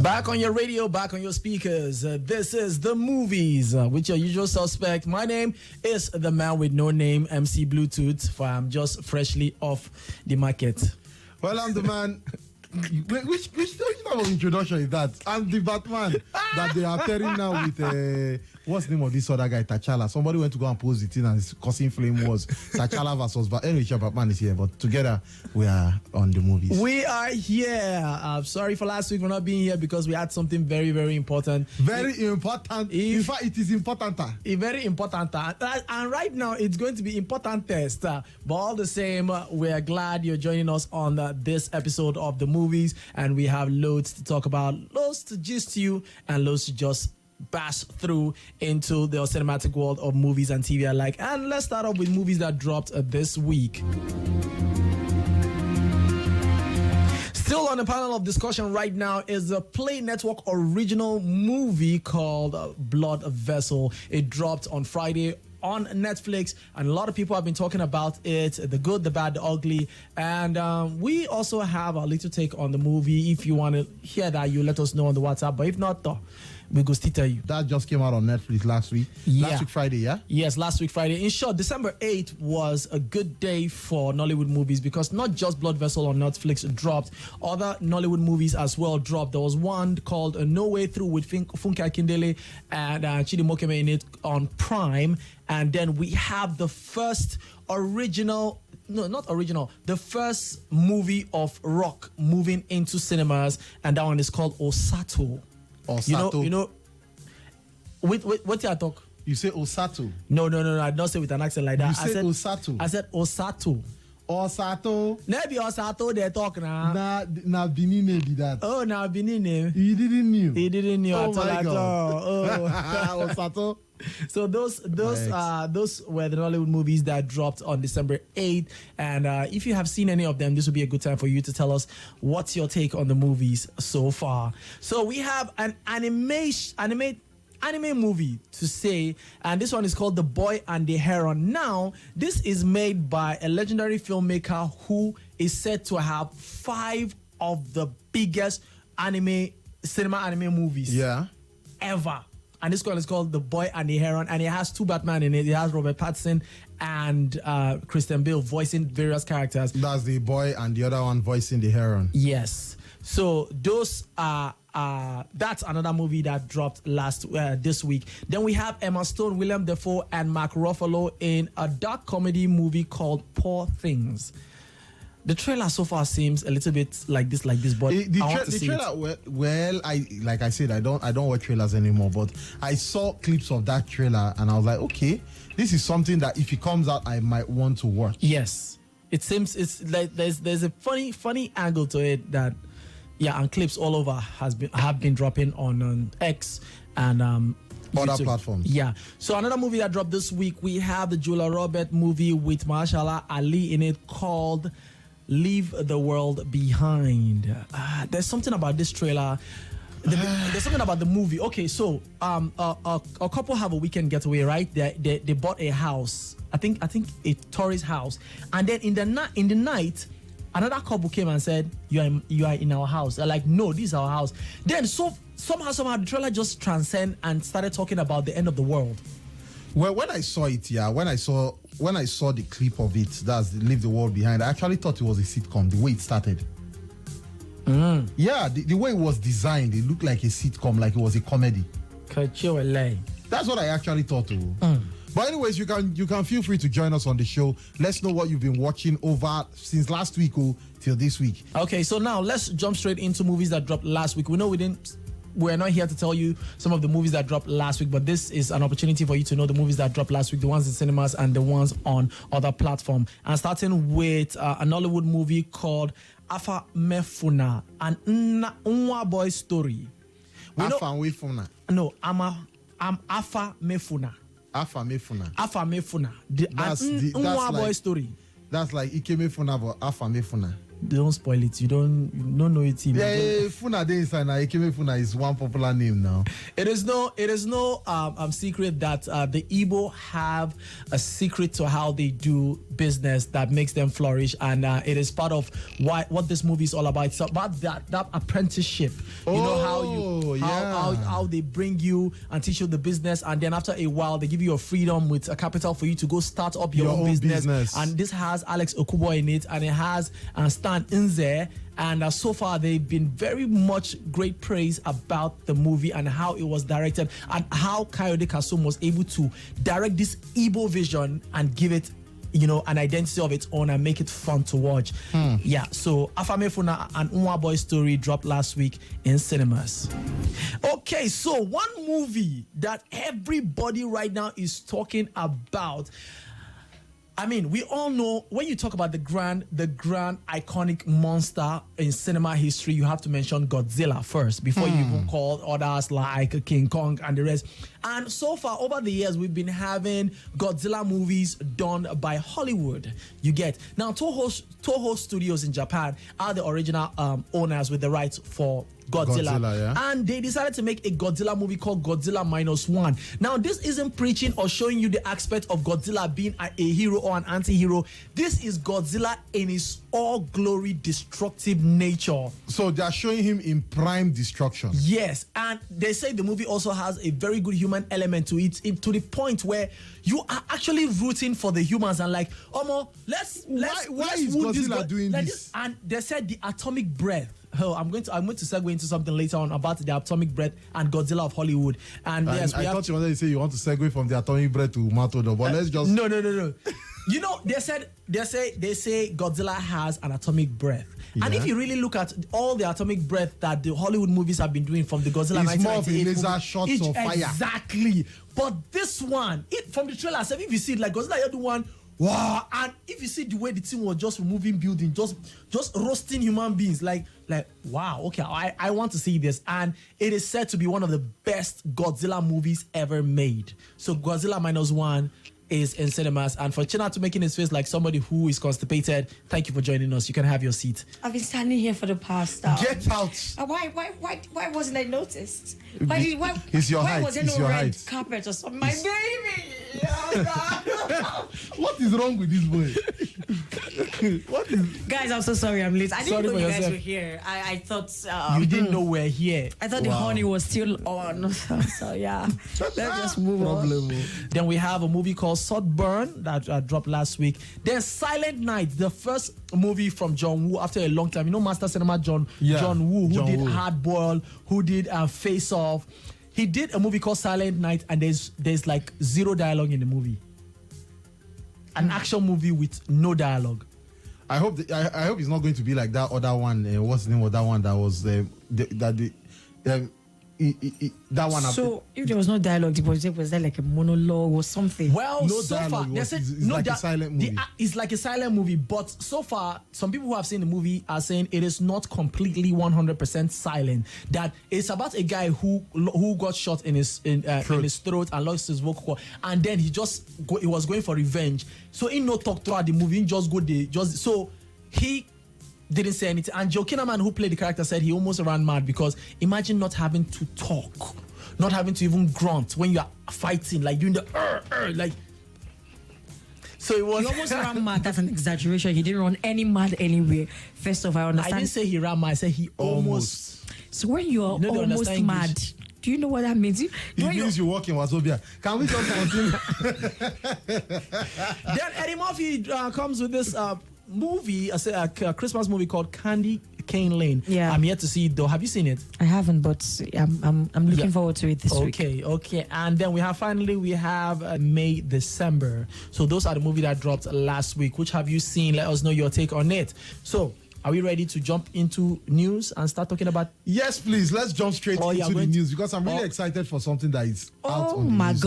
Back on your radio, back on your speakers. This is The Movies with your usual suspect. My name is the man with no name, MC Bluetooth, for I'm just freshly off the market. Well, I'm the man. Which type of introduction is that? I'm the Batman that they are pairing now with what's the name of this other guy, T'Challa. Somebody went to go and pose it in and his causing flame was T'Challa versus Batman is here, but together we are on the movies. We are here. Sorry for last week for not being here because we had something very, very important. Very important. In fact, it is important. Very important. And right now, it's going to be important test. But all the same, we're glad you're joining us on this episode of The Movies. And we have loads to talk about, loads to gist you, and loads to just bash through into the cinematic world of movies and TV alike. And let's start off with movies that dropped this week. Still on the panel of discussion right now is the Play Network original movie called Blood Vessel. It dropped on Friday on Netflix, and a lot of people have been talking about it, the good, the bad, the ugly, and we also have a little take on the movie. If you want to hear that, you let us know on the WhatsApp, but if not, we go still tell you. That just came out on Netflix last week. Yeah. Last week Friday, yeah? Yes, last week Friday. In short, December 8th was a good day for Nollywood movies because not just Blood Vessel on Netflix dropped, other Nollywood movies as well dropped. There was one called No Way Through with Funke Akindele and Chidi Mokeme in it on Prime. And then we have the first original, no, not original, the first movie of rock moving into cinemas, and that one is called Osato. Osato. You know, what you talk? You say Osato. No, I don't say with an accent like that. You said Osato. I said Osato. Osato. Maybe Osato they talk now. Now Benin name be that. Oh, now Benin name. You didn't knew. He didn't know Oh at my God. all. Oh. Osato. So those were the Nollywood movies that dropped on December 8th. And if you have seen any of them, this would be a good time for you to tell us what's your take on the movies so far. So we have an anime movie to say, and this one is called The Boy and the Heron. Now, this is made by a legendary filmmaker who is said to have 5 of the biggest cinema anime movies ever. And this one is called The Boy and the Heron, and it has 2 Batman in it. It has Robert Pattinson and Christian Bale voicing various characters. That's the boy and the other one voicing the heron. Yes. So those are that's another movie that dropped this week. Then we have Emma Stone, William Dafoe, and Mark Ruffalo in a dark comedy movie called Poor Things. The trailer so far seems a little bit like this, but the trailer. Well, like I said, I don't watch trailers anymore. But I saw clips of that trailer, and I was like, okay, this is something that if it comes out, I might want to watch. Yes, it seems it's like there's a funny angle to it that, yeah, and clips all over have been dropping on X and other YouTube platforms. Yeah. So another movie that dropped this week, we have the Julia Roberts movie with Mahershala Ali in it called Leave the World Behind. There's something about this trailer. There's something about the movie. Okay, so a couple have a weekend getaway, right? They bought a house. I think a tourist house, and then in the night, another couple came and said, "You are in our house." They're like, "No, this is our house." Then somehow the trailer just transcended and started talking about the end of the world. Well, when I saw it, when I saw the clip of it, that's Leave the World Behind, I actually thought it was a sitcom, the way it started. Yeah, the way it was designed, it looked like a sitcom, like it was a comedy. That's what I actually thought too. But anyways, you can feel free to join us on the show. Let's know what you've been watching over since last week till this week. Okay, so now let's jump straight into movies that dropped last week. We know we're not here to tell you some of the movies that dropped last week, but this is an opportunity for you to know the movies that dropped last week, the ones in cinemas and the ones on other platforms. And starting with a Nollywood movie called Afamefuna, an Nwa boy story. Afamefuna. No, I'm Afamefuna. Afamefuna. That's Nwa boy story. That's like Ikemefuna, but Afamefuna. Don't spoil it. You don't know it. Yeah, Funa dey inside now. Afamefuna is one popular name now. It is no secret that the Igbo have a secret to how they do business that makes them flourish, and it is part of what this movie is all about. It's about that apprenticeship. You know how they bring you and teach you the business, and then after a while they give you a freedom with a capital for you to go start up your own business. And this has Alex Okubo in it, and it has Stan Nze. And so far, they've been very much great praise about the movie and how it was directed, and how Kayode Kasum was able to direct this Igbo vision and give it, an identity of its own and make it fun to watch. Yeah, so Afamefuna and Unwa Boy Story dropped last week in cinemas. Okay, so one movie that everybody right now is talking about. I mean, we all know when you talk about the grand iconic monster in cinema history, you have to mention Godzilla first before you even call others like King Kong and the rest. And so far, over the years, we've been having Godzilla movies done by Hollywood. You get. Now, Toho Studios in Japan are the original owners with the rights for Godzilla, and they decided to make a Godzilla movie called Godzilla -1. Now, this isn't preaching or showing you the aspect of Godzilla being a hero or an anti-hero. This is Godzilla in his all glory destructive nature. So they are showing him in prime destruction. Yes, and they say the movie also has a very good human element to it, to the point where you are actually rooting for the humans and like, Omo, let's why is Godzilla doing this? And they said the atomic breath. Oh, I'm going to segue into something later on about the atomic breath and Godzilla of Hollywood. And yes, I thought you wanted to say you want to segue from the atomic breath to Matodo, but let's just no. They say Godzilla has an atomic breath. Yeah. And if you really look at all the atomic breath that the Hollywood movies have been doing from the Godzilla, it's more of a laser shots of fire. Exactly. But this one, from the trailer, if you see it, like Godzilla, you do one. Wow! And if you see the way the team was just removing buildings, just roasting human beings, like wow, okay, I want to see this. And it is said to be one of the best Godzilla movies ever made. So Godzilla -1 is in cinemas. And for Chinatu making his face like somebody who is constipated, thank you for joining us. You can have your seat. I've been standing here for the past Get out! Why wasn't I noticed? It's your height. Was there no red carpet or something? My baby! What is wrong with this boy? What is? Guys, I'm so sorry I'm late. I didn't know you guys were here. I thought you didn't know we're here. I thought the honey was still on. So yeah, let's just move on. Then we have a movie called Saltburn that dropped last week. Then Silent Night, the first movie from John Woo after a long time. You know, Master Cinema John Woo, who did Hard Boiled, who did Face Off. He did a movie called Silent Night, and there's like zero dialogue in the movie. An action movie with no dialogue. I hope it's not going to be like that other one. What's the name of that one that was that one? So if there was no dialogue, was there like a monologue or something? Well, no so dialogue. far It's like a silent movie. It's like a silent movie, but so far, some people who have seen the movie are saying it is not completely 100% silent. That it's about a guy who got shot in his throat and lost his vocal cord, and then he was going for revenge. So he no talk throughout the movie. He didn't say anything. And Joe Kinnaman, who played the character, said he almost ran mad because imagine not having to talk, not having to even grunt when you are fighting, like doing the like. So it was he almost ran mad. That's an exaggeration. He didn't run any mad anywhere. First of all, I understand. I didn't say he ran mad. I said he almost. So when you are almost mad, do you know what that means? It means you walk in Wazobia. Can we just continue? Then Eddie Murphy comes with this movie, a Christmas movie called Candy Cane Lane. Yeah, I'm yet to see it though. Have you seen it? I haven't, but I'm looking forward to it this week. Okay. And then we have May, December. So those are the movies that dropped last week. Which have you seen? Let us know your take on it. So are we ready to jump into news and start talking about? Yes, please. Let's jump straight into the news because I'm really excited for something that is out on the news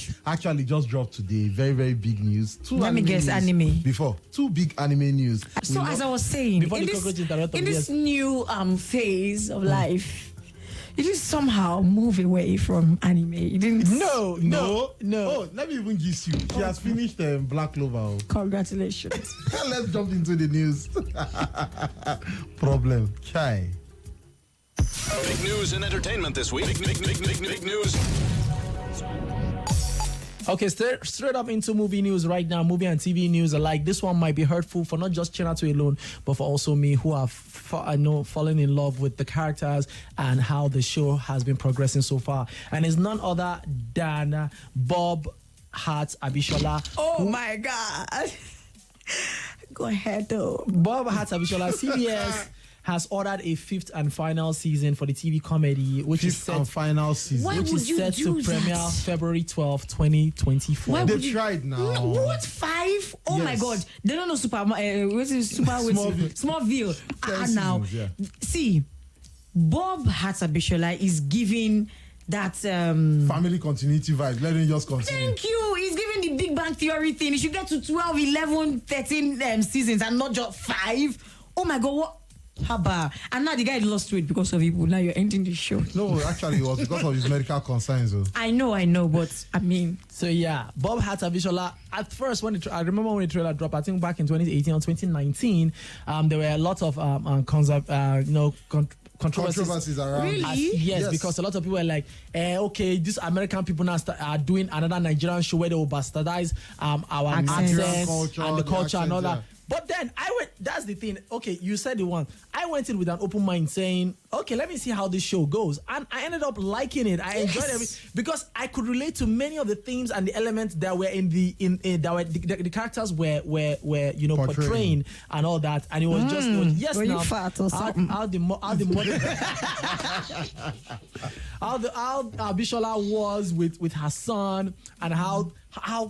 today. Actually, just dropped today. Very, very big news. Let me guess, anime. Before 2 big anime news. So as I was saying, in this new phase of life, You didn't somehow move away from anime. You didn't. No. Oh, let me even give you. She has finished Black Clover. Oh. Congratulations. Let's jump into the news. Problem. Chai. Big news and entertainment this week. Big news. Okay, straight up into movie news right now. Movie and TV news alike. This one might be hurtful for not just Chinatu alone, but for also me, who have fallen in love with the characters and how the show has been progressing so far. And it's none other than Bob Hart Abishola. Oh my God. Go ahead, though. Bob Hart Abishola, CBS has ordered a fifth and final season for the TV comedy, which is set final season. Why which would is you set do to premiere that? February 12, 2024. Why They would you- tried now. No, what 5? Oh my Yes. God! They don't know Smallville. Ten Now, seasons, yeah. see, Bob Hart Abishola is giving that. Family continuity vibes. Let him just continue. Thank you. He's giving the Big Bang Theory thing. He should get to 12, 11, 13 seasons and not just 5. Oh my God! What? Haba. And now the guy lost weight because of people. Now you're ending the show. No, actually, it was because of his medical concerns. Though. I know, but I mean. So yeah, Bob Hart Abishola. At first, I remember when the trailer dropped. I think back in 2018 or 2019, there were a lot of controversies around. Really? Yes, because a lot of people were like, okay, these American people now are doing another Nigerian show where they will bastardize our Accents. accents and the culture and all that. Yeah. But then that's the thing. Okay, you said the one. I went in with an open mind saying, okay, let me see how this show goes. And I ended up liking it. I enjoyed it because I could relate to many of the themes and the elements that were the characters were portraying and all that. And it was just yes, Were now you fat or something? how Bishola was with her son and how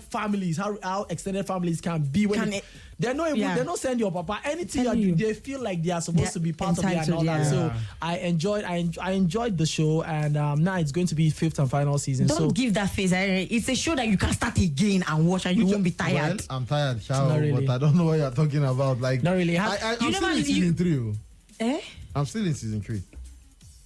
families, how extended families can be when they're not able, they're not sending your papa anything they feel like they are supposed to be part of it and all that. So I enjoyed the show, and now it's going to be 5th and final season. Don't give that face. It's a show that you can start again and watch, and you won't be tired. Well, I'm tired, Not really. but I don't know what you're talking about. Like, Not really. I'm still in season 3. Eh? I'm still in season 3.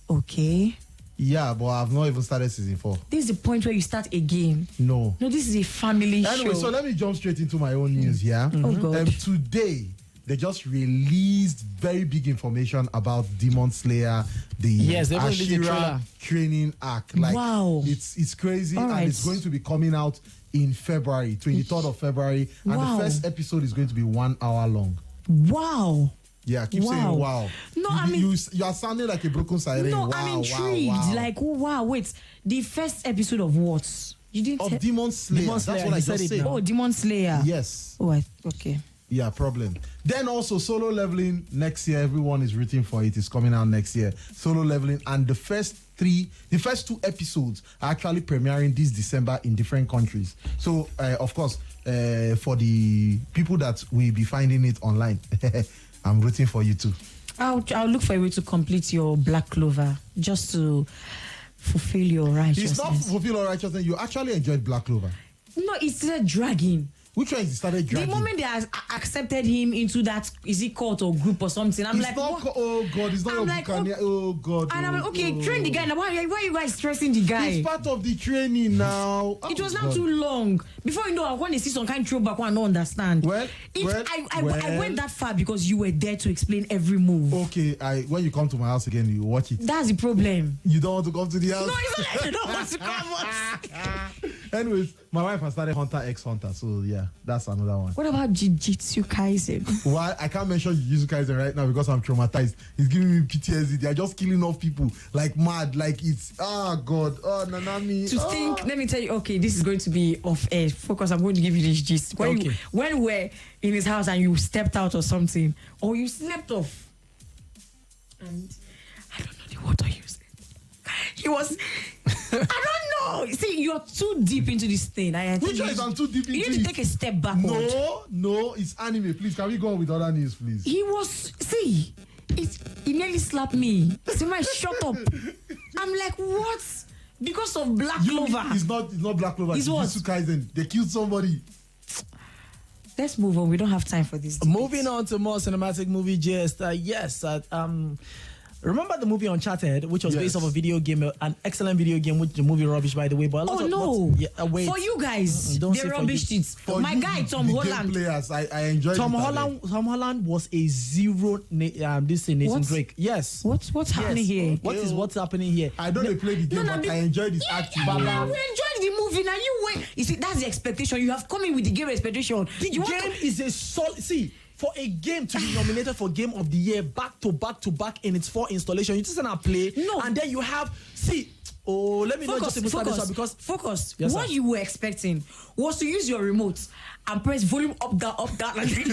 Okay. Yeah, but I've not even started season 4. This is the point where you start again. No. No, this is a family Anyway, show. so let me jump straight into my own news here. Oh, God. Today, they just released very big information about Demon Slayer, the they released the trailer. Ashira training arc. Like, Wow. It's crazy, All and right. it's going to be coming out in February, 23rd of February, and Wow. the first episode is going to be 1 hour long. Wow. Yeah, keep Wow. saying wow. No, you, I mean- you are sounding like a broken siren. No, wow, I'm intrigued. Wow, wow. Like, wow, wait. The first episode of what? You didn't Of tell- Demon Slayer. Demon Slayer, That's what I you said just it said. now. Oh, Demon Slayer. Yes. Oh, okay. Yeah, problem. Then also Solo Leveling next year. Everyone is rooting for it. It's coming out next year. Solo Leveling, and the first 2 episodes are actually premiering this December in different countries. So, of course, for the people that will be finding it online, I'm rooting for you too. I'll look for a way to complete your Black Clover just to fulfill your righteousness. It's not fulfill all righteousness. You actually enjoyed Black Clover. No, it's still dragging. Which one is it started dragging? The moment they accepted him into that, is it cult or group or something? I'm It's like, not. what? Oh God! It's not I'm your like, Buccaneer. Oh God! And I'm like, okay, oh. train the guy. Now, why are you guys stressing the guy? It's part of the training now. It was Oh, not God. too long. Before you know, I want to see some kind of throwback one I don't understand. Well, I went that far because you were there to explain every move. Okay, when you come to my house again, you watch it. That's the problem. You don't want to come to the house. No, it's not like you don't want to come. Anyways, my wife has started Hunter x Hunter, so yeah, that's another one. What about Jujutsu Kaisen? Why I can't mention Jujutsu Kaisen right now because I'm traumatized. It's giving me PTSD. They are just killing off people like mad. Like it's God. Oh Nanami. To think, let me tell you, okay, this is going to be off air. Focus, I'm going to give you this gist. When we were in his house and you stepped out or something, or you slept off, and I don't know the water you said. He was, I don't know. See, you're too deep into this thing. Which one is I'm too deep into? You need to take a step backward. No, it's anime. Please, can we go on with other news, please? He was, see, he nearly slapped me. See, man, shut up. I'm like, what? Because of Black Clover. It's not Black Clover. It's what? Jujutsu Kaisen. They killed somebody. Let's move on. We don't have time for this. Moving on to more cinematic movie gist. Remember the movie Uncharted, which was based off a video game, an excellent video game, which the movie rubbish, by the way. But a lot wait. For you guys, don't they say rubbished it. For My you, guy, Tom the Holland. game players, I enjoyed Tom it. Holland was a zero. This is Nathan Drake. Yes. What's happening here? What's happening here? I don't play the game, but I enjoyed his acting. Yeah, we enjoyed the movie. Now you wait. You see, that's the expectation. You have come in with the game expectation. The game is a solid. See, for a game to be nominated for Game of the Year back to back in its 4 installation, you just cannot play. No. And then you have let me not just start this one because focus. Yes, what sir. you were expecting was to use your remote and press volume up down, and it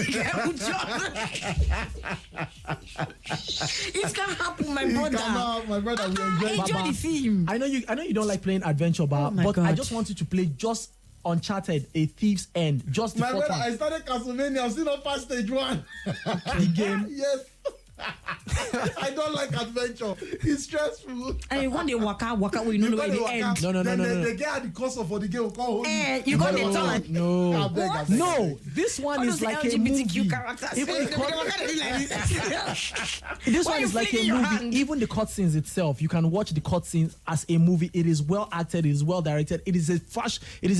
can happen, my brother. My brother, we Enjoy the film. I know you don't like playing adventure, but God. I just want you to play just Uncharted, A Thief's End, just the My fourth brother, one. I started Castlevania. I'm still not past stage 1. The game. Yes. I don't like adventure. It's stressful. And one day waka, we know where the end. No. They get at the cost of for the game. You got the turn. No. What? No, this one is like a movie. LGBTQ characters. This Why one you is like a flicking your movie. hand? Even the cutscenes itself, you can watch the cutscenes as a movie. It is well acted. It is well directed. It is a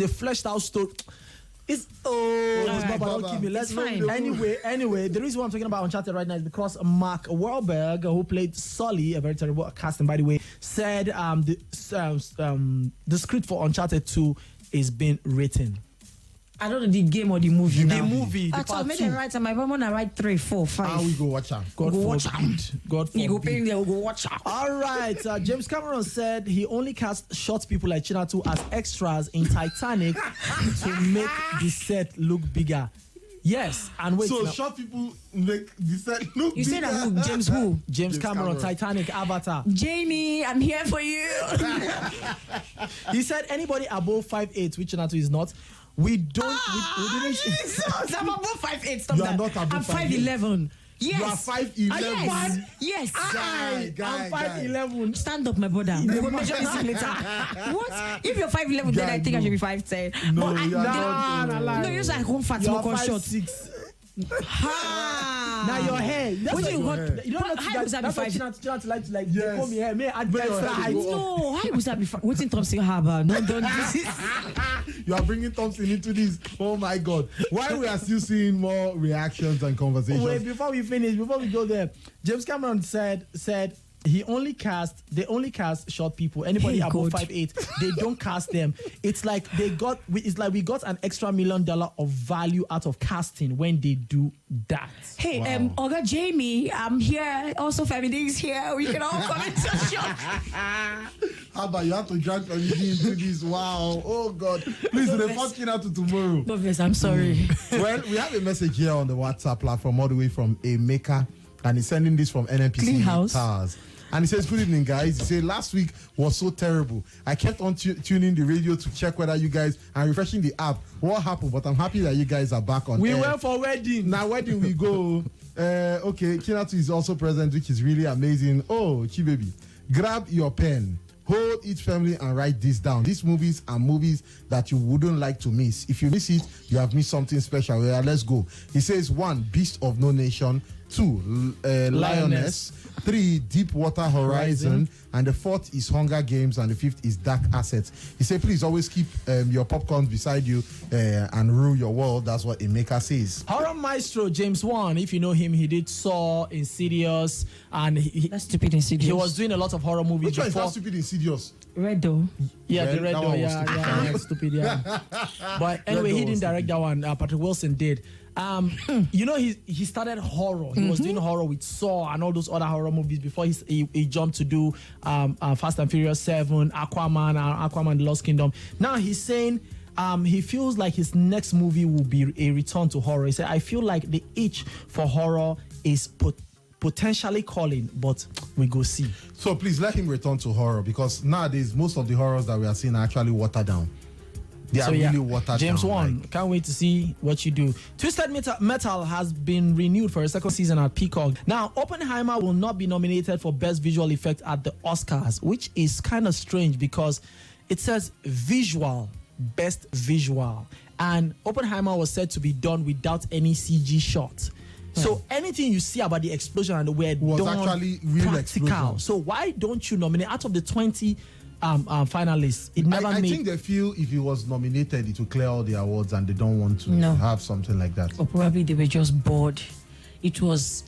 fleshed out story. It's Baba, Baba. don't keep me. Let's It's fine. Anyway, the reason why I'm talking about Uncharted right now is because Mark Wahlberg, who played Sully, a very terrible casting by the way, said the script for Uncharted 2 is being written. I don't know the game or the movie. The now. movie, the I part made 2. it right, and my mom wanna write 3, 4, 5. How we go watch her? God Go watch forbid. God You go forbid. pay there, we go watch out. All right, James Cameron said he only cast short people like Chinatu as extras in Titanic to make the set look bigger. Yes, and wait. So now. short people make the set look You said bigger. that who? James who? James Cameron, Titanic, Avatar. Jamie, I'm here for you. He said anybody above 5'8", which Chinatu is not. We don't. We didn't. Jesus, I'm above 5'8". Stop You are that. not above I'm 5'8". 5'11". Yes. You are 5'11". Yes. Guy. I'm 5'11". Stand up, my brother. We will measure this later. What? If you're 5'11", then I think I should be 5'10". No, But you are no, not. no, you're just like home fat, You're smoke on short. 5'6". Ha! Now your hair. That's What like do you your want? hair. You don't But know how that. was that That's be what five? Chinatu like to Yes. comb your hair. May add Make your extra hair height. go up. No, how was that before? What's in Thompson Harbor? No, don't do this. You are bringing Thompson into this. Oh my God. While we are still seeing more reactions and conversations. Wait, before we go there, James Cameron said they only cast short people. Anybody Hey, above God. 5'8", they don't cast them. It's like we got an extra $1 million of value out of casting when they do that. Hey, Wow. Oga Jamie, I'm here. Also, family is here. We can all come into the shop. How about you have to drag Family into this? Wow. Oh God. Please report Chinatu tomorrow. But yes, I'm sorry. Well, we have a message here on the WhatsApp platform all the way from a maker, and he's sending this from NNPC Clean house. Towers. And he says, good evening, guys. He said, last week was so terrible. I kept on tuning the radio to check whether you guys are refreshing the app. What happened? But I'm happy that you guys are back on We air. went for wedding. Now, where do we go? Okay, Chinatu is also present, which is really amazing. Oh, Chibaby, grab your pen. Hold each family and write this down. These movies are movies that you wouldn't like to miss. If you miss it, you have missed something special. Yeah, let's go. He says 1, Beast of No Nation. 2, Lioness. 3, Deepwater Horizon. And the 4th is Hunger Games. And the 5th is Dark Assets. He said, please always keep your popcorn beside you and rule your world. That's what Emeka says. Horror Maestro James Wan, if you know him, he did Saw, Insidious, and That's stupid Insidious. he was doing a lot of horror movies Which one is before. that stupid Insidious? Red though. Yeah, Red, the Red that Door. one was Yeah, stupid. Yeah. But anyway, Door he was didn't direct stupid. that one. Patrick Wilson did. You know, he started horror. He was doing horror with Saw and all those other horror movies before he jumped to do Fast and Furious 7, Aquaman, The Lost Kingdom. Now he's saying he feels like his next movie will be a return to horror. He said, I feel like the itch for horror is potentially calling, but we go see. So please let him return to horror, because nowadays most of the horrors that we are seeing are actually watered down. They are really watered James down. Wan, can't wait to see what you do. Twisted Metal has been renewed for a second season at Peacock. Now, Oppenheimer will not be nominated for Best Visual Effect at the Oscars, which is kind of strange because it says visual, best visual. And Oppenheimer was said to be done without any CG shot. So anything you see about the explosion and the way it Was done actually real practical. explosion. So why don't you nominate out of the 20 finalists? It never I made. think they feel if he was nominated, it will clear all the awards, and they don't want to No. have something like that. Or probably they were just bored. It was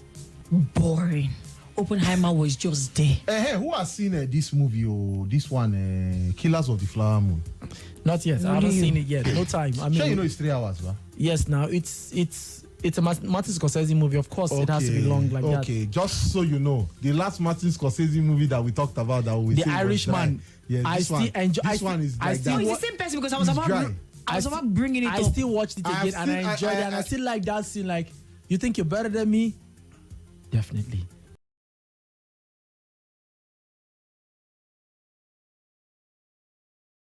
boring. Oppenheimer was just there. Hey, who has seen this movie? This one, Killers of the Flower Moon. Not yet. I haven't seen it yet. No time. I mean, Sure, you know it's 3 hours, right? yes. Now it's a Martin Scorsese movie. Of course, it has to be long like that. Okay, just so you know, the last Martin Scorsese movie that we talked about, that we The said was Irishman. dry. Yeah, I this still one, enjoy- This one is like still Oh, that. it's the same person because I was It's about dry. bringing it I up. still watched it I've again and I seen- enjoyed it, and I still like that scene. Like, you think you're better than me? Definitely.